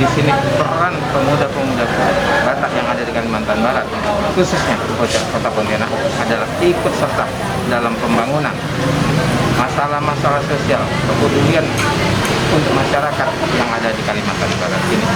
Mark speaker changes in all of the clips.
Speaker 1: di sini peran pemuda-pemuda Batak yang ada di Kalimantan Barat, khususnya Kota Pontianak, adalah ikut serta dalam pembangunan masalah-masalah sosial, kepedulian untuk masyarakat yang ada di Kalimantan Barat ini.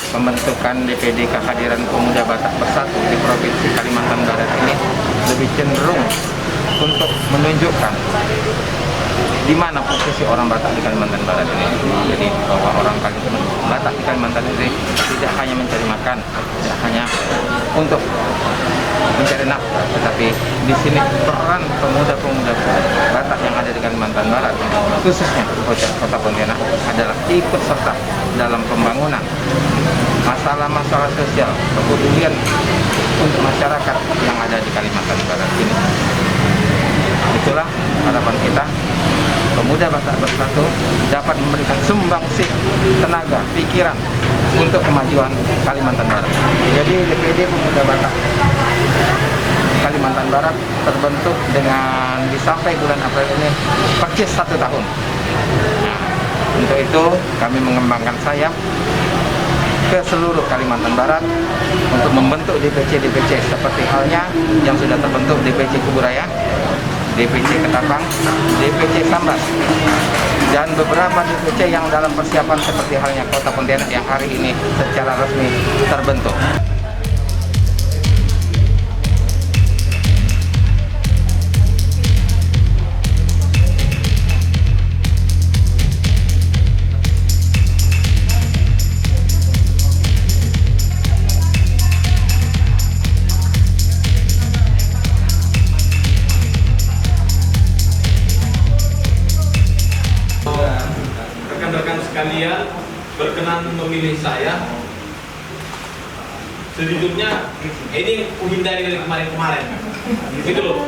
Speaker 1: Pembentukan DPD Kehadiran Pemuda Batak Bersatu di Provinsi Kalimantan Barat ini lebih cenderung untuk menunjukkan di mana posisi orang Batak di Kalimantan Barat ini. Jadi bahwa orang Batak di Kalimantan ini tidak hanya mencari makan, tidak hanya untuk mencari nafkah, tetapi di sini peran pemuda-pemuda Batak yang ada di Kalimantan Barat, khususnya Kota Pontianak, adalah ikut serta dalam pembangunan masalah-masalah sosial, kepedulian untuk masyarakat yang ada di Kalimantan Barat ini. Itulah harapan kita, pemuda Batak Bersatu dapat memberikan sumbangsih tenaga, pikiran untuk kemajuan Kalimantan Barat. Jadi DPD Pemuda Batak Kalimantan Barat terbentuk dengan sampai bulan April ini persis 1 tahun. Nah, untuk itu kami mengembangkan sayap ke seluruh Kalimantan Barat untuk membentuk DPC-DPC seperti halnya yang sudah terbentuk DPC Kuburaya, DPC Ketapang, DPC Sambas, dan beberapa DPC yang dalam persiapan seperti halnya Kota Pontianak yang hari ini secara resmi terbentuk.
Speaker 2: Rekan-rekan sekalian berkenan memilih saya. Sejujurnya ini kuhindari dari kemarin-kemarin, gitu loh.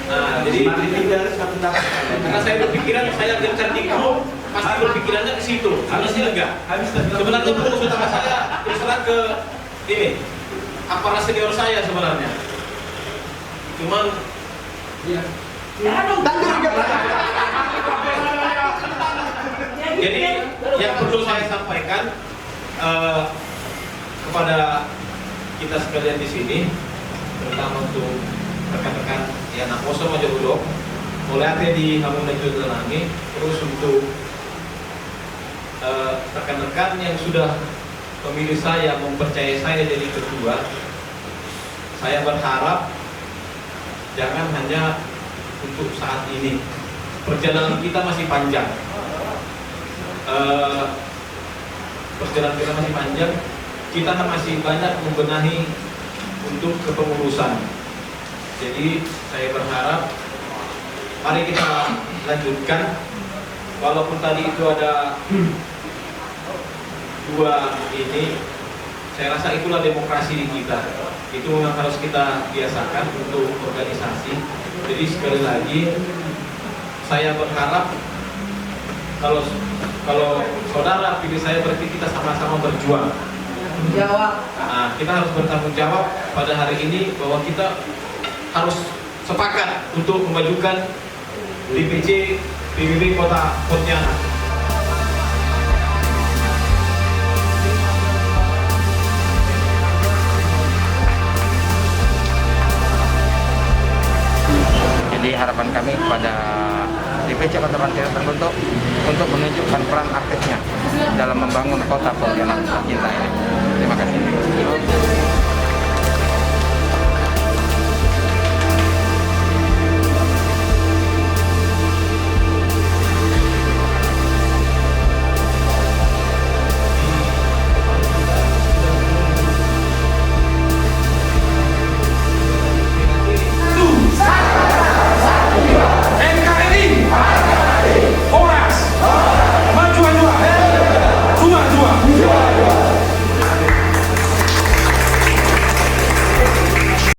Speaker 2: Nah, jadi karena saya berpikiran saya gencar di grup, pasti berpikirannya ke situ. Harusnya enggak. Sebenarnya fokus utama saya terserah ke ini aparat senior saya sebenarnya. Cuman jadi yang perlu saya sampaikan kepada kita sekalian di sini, terutama untuk rekan-rekan yang Naposo Mojo Udok, mulai ada di Hamungan Jodolangi, terus untuk rekan-rekan yang sudah memilih saya, mempercayai saya jadi ketua, saya berharap jangan hanya untuk saat ini. Perjalanan kita masih panjang. Perjalanan kita masih panjang. Kita masih banyak membenahi untuk kepengurusan. Jadi saya berharap mari kita lanjutkan. Walaupun tadi itu ada dua ini, saya rasa itulah demokrasi di kita. Itu memang harus kita biasakan untuk organisasi. Jadi sekali lagi saya berharap kalau saudara pilih saya berarti kita sama-sama berjuang. Nah, kita harus bertanggung jawab pada hari ini bahwa kita harus sepakat untuk memajukan DPC PBB Kota Pontianak.
Speaker 1: Jadi harapan kami kepada DPC Kota Pontianak terbentuk untuk menunjukkan peran aktifnya dalam membangun Kota Pontianak tercinta ini. Terima kasih.